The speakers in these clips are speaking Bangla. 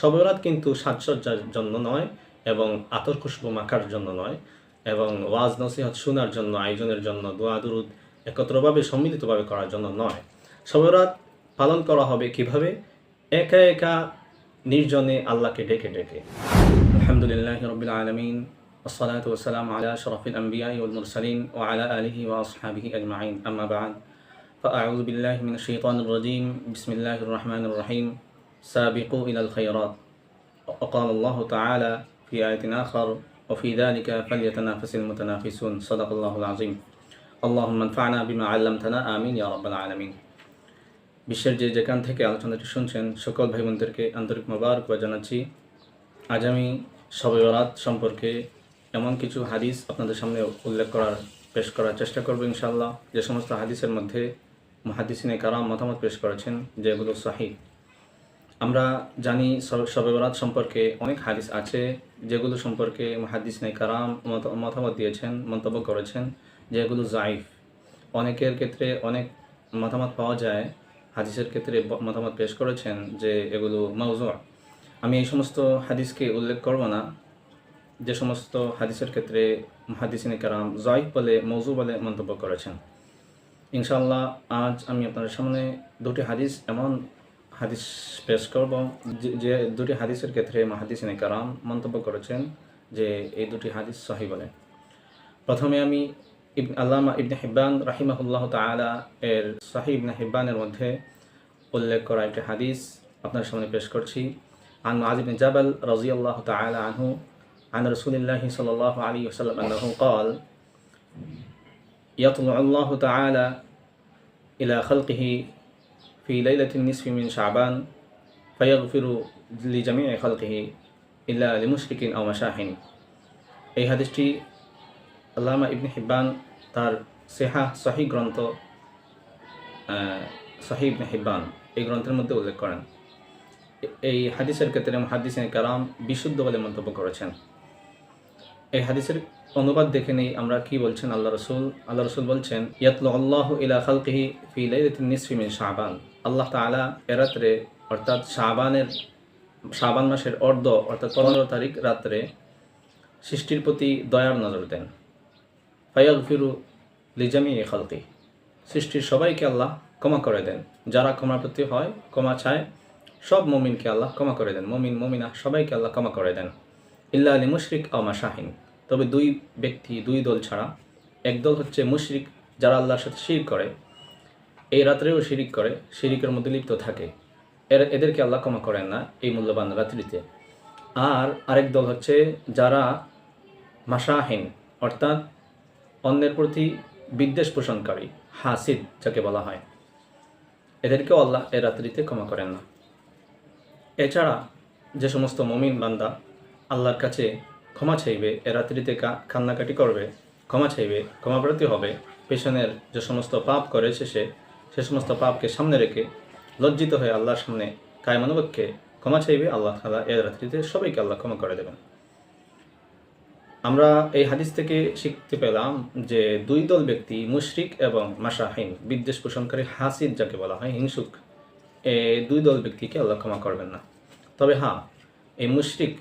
শবে বরাত কিন্তু সাজসজ্জার জন্য নয় এবং আতর খুশবু মাখার জন্য নয় এবং ওয়াজ নসিহত শোনার জন্য, আয়োজনের জন্য, দোয়া দুরুদ একত্রভাবে সম্মিলিতভাবে করার জন্য নয়। শবে বরাত পালন করা হবে কিভাবে? একা একা নির্জনে আল্লাহকে ডেকে ডেকে। আলহামদুলিল্লাহি রাব্বিল আলামিন والصلاة والسلام على أشرف الأنبياء والمرسلين وعلى آله وأصحابه أجمعين أما بعد فأعوذ بالله من الشيطان الرجيم بسم الله الرحمن الرحيم سابقوا إلى الخيرات وقال الله تعالى في آية آخر وفي ذلك فليتنافس المتنافسون صدق الله العظيم اللهم انفعنا بما علمتنا آمين يا رب العالمين। বিশ্বের যে যেখান থেকে আলোচনাটি শুনছেন সকল ভাই বোনদেরকে আন্তরিক মোবারকবাদ জানাচ্ছি। আজ আমি শবে বরাত সম্পর্কে এমন কিছু হাদিস আপনাদের সামনে পেশ করার চেষ্টা করব ইনশাআল্লাহ, যে সমস্ত হাদিসের মধ্যে মুহাদ্দিসিনে কারাম মতামত পেশ করেছেন যেগুলো সহিহ। আমরা জানি শবে বরাত সম্পর্কে অনেক হাদিস আছে যেগুলো সম্পর্কে মুহাদ্দিসিনে কারাম মতামত দিয়েছেন, মন্তব্য করেছেন যেগুলো যায়িফ। অনেকের ক্ষেত্রে অনেক মতামত পাওয়া যায়, হাদিসের ক্ষেত্রে মতামত পেশ করেছেন যে এগুলো মাউযু'। আমি এই সমস্ত হাদিসকে উল্লেখ করব না, যে সমস্ত হাদিসের ক্ষেত্রে মুহাদ্দিসিনে কেরাম যায়িফ বলে, মাউযু বলে মন্তব্য করেছেন। ইনশাআল্লাহ আজ আমি আপনাদের সামনে দুটি হাদিস, এমন হাদিস পেশ করব যে দুটি হাদিসের ক্ষেত্রে মুহাদ্দিসিনে কেরাম মন্তব্য করেছেন যে এই দুটি হাদিস সহিহ বলে। প্রথমে আমি আল্লামা ইবনে হিব্বান রাহিমাহুল্লাহ তাআলা এর সহিহ ইবনে হিব্বানের মধ্যে উল্লেখ করা একটি হাদিস আপনাদের সামনে পেশ করছি। عن معاذ بن جبل رضي الله تعالى عنه عن رسول الله صلى الله عليه وسلم أنه قال يطلع الله تعالى إلى خلقه في ليلة النصف من شعبان فيغفر لجميع خلقه إلا لمشرك أو مشاحن। এই হাদিসটি আল্লামা ইবনে হিব্বান তার সহিহ গ্রন্থ সহিহ ইবনে হিব্বান এই গ্রন্থের মধ্যে উল্লেখ করেন। এই হাদিসের ক্ষেত্রে মুহাদ্দিসিনে কেরাম বিশুদ্ধ বলে মন্তব্য করেছেন। এই হাদিসের অনুবাদ দেখে নেই আমরা কি বলছেন আল্লাহ রসুল বলছেন, ইয়াতলু আল্লাহু ইলা খালকিহি ফি লাইলাতিন নিসফি মিন শাবান। আল্লাহ তাআলা এ রাত্রে অর্থাৎ শাবান মাসের অর্ধ অর্থাৎ 15 তারিখ রাত্রে সৃষ্টির প্রতি দয়ার নজর দেন। ফায়াগফিরু লিজামিই খালকি, সৃষ্টির সবাইকে আল্লাহ ক্ষমা করে দেন। যারা ক্ষমাপ্রার্থী হয়, ক্ষমা চায়, সব মুমিনকে আল্লাহ ক্ষমা করে দেন। মুমিন মুমিনা সবাইকে আল্লাহ ক্ষমা করে দেন। ইল্লা লি মুশরিক আও মাশাহিন, তবে দুই দল ছাড়া। এক দল হচ্ছে মুশরিক, যারা আল্লাহর সাথে শিরক করে, এই রাত্রেও শিরিক করে, শিরিকের মধ্যে লিপ্ত থাকে, এদেরকে আল্লাহ ক্ষমা করেন না এই মূল্যবান রাত্রিতে। আর আরেক দল হচ্ছে যারা মাশাহিন, অর্থাৎ অন্যের প্রতি বিদ্বেষ পোষণকারী, হাসিদ যাকে বলা হয়, এদেরকেও আল্লাহ এ রাত্রিতে ক্ষমা করেন না। এছাড়া যে সমস্ত মুমিন বান্দা আল্লাহর কাছে ক্ষমা চাইবে, এ রাত্রিতে কান্নাকাটি করবে, ক্ষমা চাইবে, ক্ষমাপ্রার্থী হবে, পেছনের যে সমস্ত পাপ করেছে সে সমস্ত পাপকে সামনে রেখে লজ্জিত হয়ে আল্লাহর সামনে কায়মানুবাক্যে ক্ষমা চাইবে, আল্লাহ তাআলা এ রাত্রিতে সবাইকে আল্লাহ ক্ষমা করে দেবেন। আমরা এই হাদিস থেকে শিখতে পেলাম যে দুই দল ব্যক্তি, মুশরিক এবং মাশাহিন, বিদ্বেষ পোষণকারী, হাসিদ যাকে বলা হয়, হিংসুক, এই দুই দল ব্যক্তিকে আল্লাহ ক্ষমা করবেন না। তবে হ্যাঁ, এই মুশরিক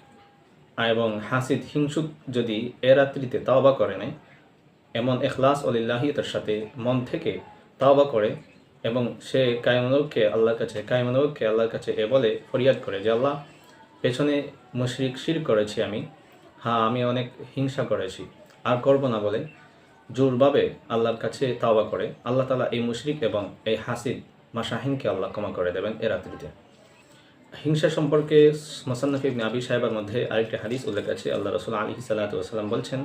এবং হাসিদ, হিংসুক যদি এ রাত্রিতে তাওবা করে নেয়, এমন ইখলাস ও লিল্লাহিয়তের সাথে মন থেকে তাওবা করে এবং সে কায়মানুবাক্যে আল্লাহর কাছে এ বলে ফরিয়াদ করে যে আল্লাহ, পেছনে মুশরিক শিরক করেছি আমি অনেক হিংসা করেছি, আর করব না বলে জোরভাবে আল্লাহর কাছে তাওবা করে, আল্লাহ তাআলা এই মুশরিক এবং এই হাসিদ মাশাহিনকে আল্লাহ ক্ষমা করে দেবেন এ রাত্রিতে। হিংসা সম্পর্কে মুসান্নাফ ইবনে আবি শাইবার মধ্যে আরেকটি হাদিস উল্লেখ আছে। আল্লাহ রাসূল আলাইহিস সালাতু ওয়াস সালাম বলছেন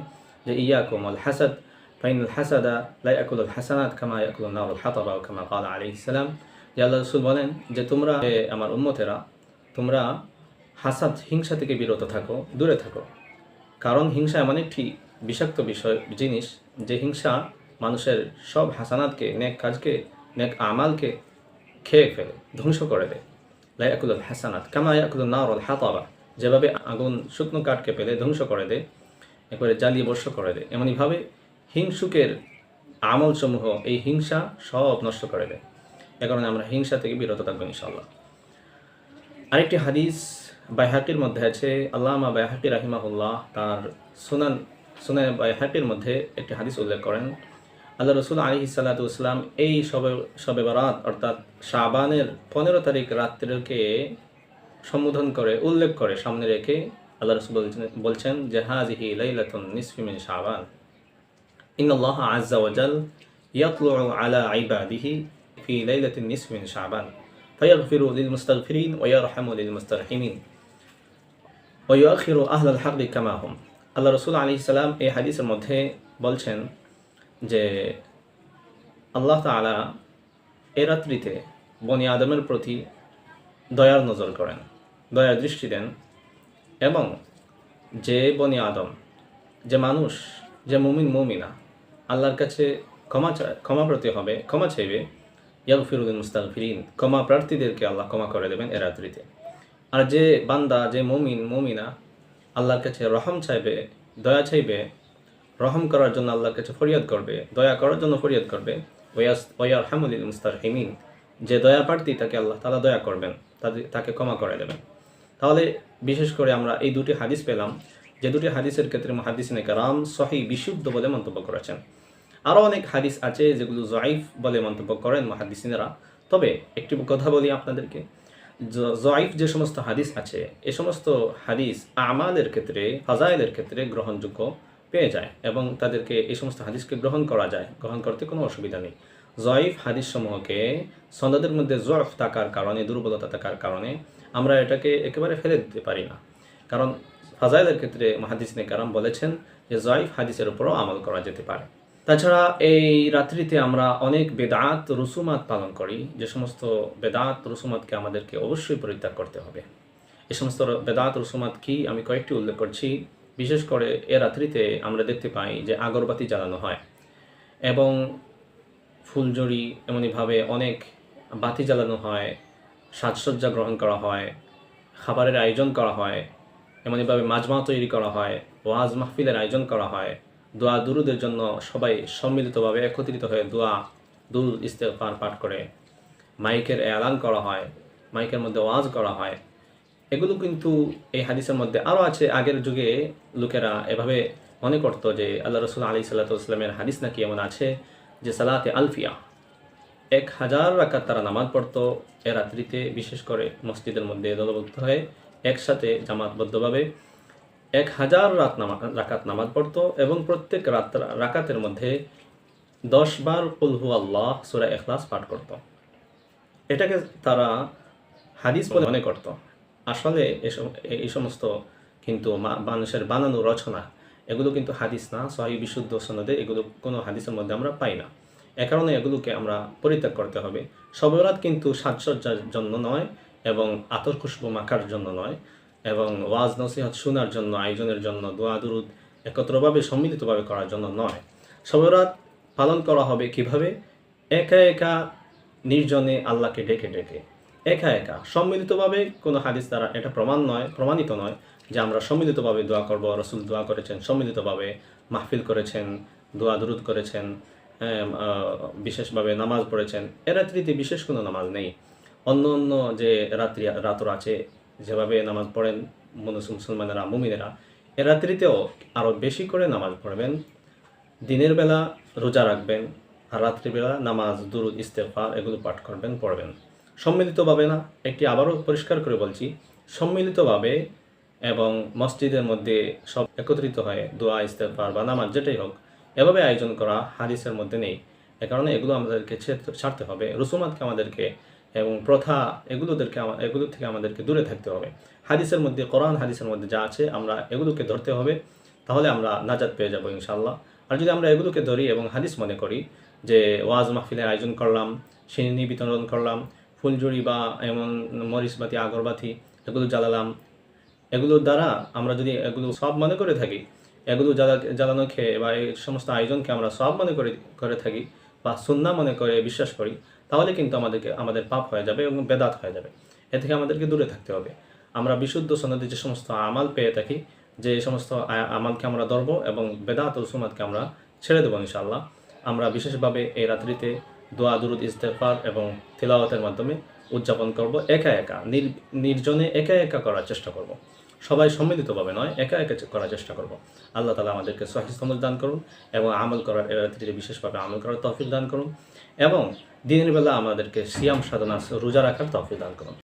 যে ইয়াকুম আল হাসাদ ফাইনাল হাসাদা লা ইয়াকুলুল হাসানাত কামা ইয়াকুলুন নারুল হাতাবা ওয়া কামা ক্বালা আলাইহিস সালাম। যে আল্লাহ রাসূল বলেন যে তোমরা আমার উম্মতেরা, তোমরা হাসাদ, হিংসা থেকে বিরত থাকো, দূরে থাকো। কারণ হিংসা এমন একটি বিষাক্ত জিনিস যে হিংসা মানুষের সব হাসানাতকে, নেক কাজকে, নেক আমালকে খেয়ে ফেলে, ধ্বংস করে দেয়। লা ইয়াকুলুল হাসানাত কামা ইয়াকুলুন নারুল হাতাবা, যেভাবে আগুন শুকনো কাঠকে পেলে ধ্বংস করে দেয়, একবারে জ্বালিয়ে বর্ষ করে দেয়, এমনইভাবে হিংসুকের আমলসমূহ এই হিংসা সব নষ্ট করে দেয়। এ কারণে আমরা হিংসা থেকে বিরত থাকবো ইনশাআল্লাহ। আরেকটি হাদিস বাইহাকির মধ্যে আছে, আল্লামা বাইহাকি রাহিমাহুল্লাহ তার সুনান বাইহাকির মধ্যে একটি হাদিস উল্লেখ করেন। আল্লাহ রসুল আলাইহিস সালাতু ওয়াসসালাম এই শবে বরাত অর্থাৎ শাবানের 15 তারিখ রাত্রিকে সম্বোধন করে উল্লেখ করে সামনে রেখে আল্লাহ রসুল বলছেন যে হাযিহি লাইলাতুন নিসফি মিন শাবান ইন্নাল্লাহা আযজা ওয়া জাল ইয়াতলুউ আলা ইবাদিহি ফি লাইলাতিন নিসফি মিন শাবান ফায়াগফিরু লিল মুস্তাগফিরিন ওয়া ইয়ারহামু লিল মুস্তারহিমিন ওয়া ইউআখিরু আহলাল হাqqি কামা হুম। আল্লাহ রসুল আলাইহিস সালাম এই হাদিসের মধ্যে বলছেন যে আল্লাহ তাআলা এ রাত্রিতে বনি আদমের প্রতি দয়ার নজর করেন, দয়ার দৃষ্টি দেন, এবং যে বনি আদম, যে মানুষ, যে মুমিন মুমিনা আল্লাহর কাছে ক্ষমা চাইবে, ইয়াগফিরু লিল মুস্তাগফিরিন, ক্ষমা প্রার্থীদেরকে আল্লাহ ক্ষমা করে দেবেন এ রাত্রিতে। আর যে বান্দা, যে মুমিন মুমিনা আল্লাহর কাছে রহম চাইবে, দয়া চাইবে, রহম করার জন্য আল্লাহর কাছে ফরিয়াদ করবে, দয়া করার জন্য ফরিয়াদ করবে, ওয়া ইয়ারহামু লিল মুস্তারহিমিন, যে দয়া প্রার্থী তাকে আল্লাহ তাআলা দয়া করবেন, তাকে ক্ষমা করে দেবেন। তাহলে বিশেষ করে আমরা এই দুটি হাদিস পেলাম, যে দুটি হাদিসের ক্ষেত্রে মুহাদ্দিসিনে কেরাম সহিহ বিশুদ্ধ বলে মন্তব্য করেছেন। আরও অনেক হাদিস আছে যেগুলো জয়ীফ বলে মন্তব্য করেন মুহাদ্দিসিনেরা। তবে একটি কথা বলি আপনাদেরকে, জয়ীফ যে সমস্ত হাদিস আছে এ সমস্ত হাদিস আমালের ক্ষেত্রে, ফাজাইলের ক্ষেত্রে গ্রহণযোগ্য পেয়ে যায় এবং তাদেরকে এই সমস্ত হাদিসকে গ্রহণ করা যায়, গ্রহণ করতে কোনো অসুবিধা নেই। জয়ীফ হাদিস সমূহকে সনদের মধ্যে জয়ফ থাকার কারণে, দুর্বলতা থাকার কারণে আমরা এটাকে একেবারে ফেলে দিতে পারি না, কারণ ফাজাইলের ক্ষেত্রে মুহাদ্দিসিনে কেরাম বলেছেন যে জয়ীফ হাদিসের উপরও আমল করা যেতে পারে। তাছাড়া এই রাত্রিতে আমরা অনেক বেদাত রুসুমাত পালন করি, যে সমস্ত বেদাত রুসুমাতকে আমাদেরকে অবশ্যই পরিত্যাগ করতে হবে। এই সমস্ত বেদাত রুসুমাত কি আমি কয়েকটি উল্লেখ করছি। বিশেষ করে এ রাত্রিতে আমরা দেখতে পাই যে আগরবাতি জ্বালানো হয় এবং ফুলঝুরি, এমনইভাবে অনেক বাতি জ্বালানো হয়, সাজসজ্জা গ্রহণ করা হয়, খাবারের আয়োজন করা হয়, এমনইভাবে মাজমা তৈরি করা হয়, ওয়াজ মাহফিলের আয়োজন করা হয়, দোয়া দুরুদের জন্য সবাই সম্মিলিতভাবে একত্রিত হয়ে দুরুদ ইস্তেগফার পাঠ করে, মাইকের এলান করা হয়, মাইকের মধ্যে ওয়াজ করা হয়। এগুলো কিন্তু এই হাদিসের মধ্যে আরও আছে। আগের যুগে লোকেরা এভাবে মনে করত যে আল্লাহ রসুল আলাইহিস সালাতু ওয়াসসালামের হাদিস নাকি এমন আছে যে সালাতে আলফিয়া, 1000 রাকাত তারা নামাজ পড়তো এ রাত্রিতে, বিশেষ করে মসজিদের মধ্যে দলবদ্ধ হয়ে একসাথে জামাতবদ্ধভাবে 1000 রাকাত নামাজ পড়তো এবং প্রত্যেক রাকাতের মধ্যে 10 বার কুল হু আল্লাহ সূরা ইখলাস পাঠ করত। এটাকে তারা হাদিস বলে মনে করত। আসলে এই সমস্ত কিন্তু মানুষের বানানো রচনা, এগুলো কিন্তু হাদিস না, সহিহ বিশুদ্ধ সনদে এগুলো কোনো হাদিসের মধ্যে আমরা পাই না। এ কারণে এগুলোকে আমরা পরিত্যাগ করতে হবে। শবে বরাত কিন্তু সাজসজ্জার জন্য নয় এবং আতর খুশবু মাখার জন্য নয় এবং ওয়াজ নসিহত শোনার জন্য, আয়োজনের জন্য, দোয়া দুরুদ একত্রভাবে সম্মিলিতভাবে করার জন্য নয়। শবে বরাত পালন করা হবে কিভাবে? একা একা নির্জনে আল্লাহকে ডেকে ডেকে, একা একা। সম্মিলিতভাবে কোনো হাদিস দ্বারা এটা প্রমাণিত নয় যে আমরা সম্মিলিতভাবে দোয়া করব। রাসূল দোয়া করেছেন, সম্মিলিতভাবে মাহফিল করেছেন, দোয়া দুরুদ করেছেন, বিশেষভাবে নামাজ পড়েছেন। এ রাত্রিতে বিশেষ কোনো নামাজ নেই। অন্য অন্য যে রাত্র আছে, যেভাবে নামাজ পড়েন মুসলমানেরা, মুমিনেরা, এ রাত্রিতেও আরও বেশি করে নামাজ পড়বেন। দিনের বেলা রোজা রাখবেন আর রাত্রিবেলা নামাজ, দুরুদ, ইস্তেগফার এগুলো পাঠ করবেন, পড়বেন সম্মিলিতভাবে না। একটি আবারও পরিষ্কার করে বলছি, সম্মিলিতভাবে এবং মসজিদের মধ্যে সব একত্রিত হয়ে দোয়া, ইস্তেগফার বা নামাজ যেটাই হোক, এভাবে আয়োজন করা হাদিসের মধ্যে নেই। এ কারণে এগুলো আমাদেরকে ছাড়তে হবে। রুসুমাতকে আমাদেরকে এবং প্রথা এগুলো থেকে আমাদেরকে দূরে থাকতে হবে। হাদিসের মধ্যে, কোরআন হাদিসের মধ্যে যা আছে আমরা এগুলোকে ধরতে হবে, তাহলে আমরা নাজাত পেয়ে যাব ইনশাআল্লাহ। আর যদি আমরা এগুলোকে ধরি এবং হাদিস মনে করি যে ওয়াজ মাহফিলের আয়োজন করলাম, সিন্নি বিতরণ করলাম, ফুলঝুরি বা এমন মরিচবাতি, আগরবাতি এগুলো জ্বালালাম, এগুলোর দ্বারা আমরা যদি এগুলো সব মনে করে থাকি, এগুলো জ্বালানো খেয়ে বা এই সমস্ত আয়োজনকে আমরা সব মনে করে থাকি বা সুন্নাহ মনে করে বিশ্বাস করি, তাহলে কিন্তু আমাদের পাপ হয়ে যাবে এবং বেদাত হয়ে যাবে। এ থেকে আমাদেরকে দূরে থাকতে হবে। আমরা বিশুদ্ধ সনদে যে সমস্ত আমাল পেয়ে থাকি, যে সমস্ত আমালকে আমরা ধরবো এবং বেদাত ও সুন্নাতকে আমরা ছেড়ে দেবো ইনশাআল্লাহ। আমরা বিশেষভাবে এই রাত্রিতে দোয়া, দুরুদ, ইস্তেগফার এবং তিলাওয়াতের মাধ্যমে উদযাপন করব একা একা, নির্জনে একা একা করার চেষ্টা করব। সবাই সম্মিলিতভাবে নয়, একা একা করার চেষ্টা করব। আল্লাহ তাআলা আমাদেরকে সহিহ সমঝ দান করুন এবং আমল করার রাত্রিতে বিশেষভাবে আমল করার তৌফিক দান করুন এবং দিনের বেলা আমাদেরকে সিয়াম সাধনা রোজা রাখার তৌফিক দান করুন।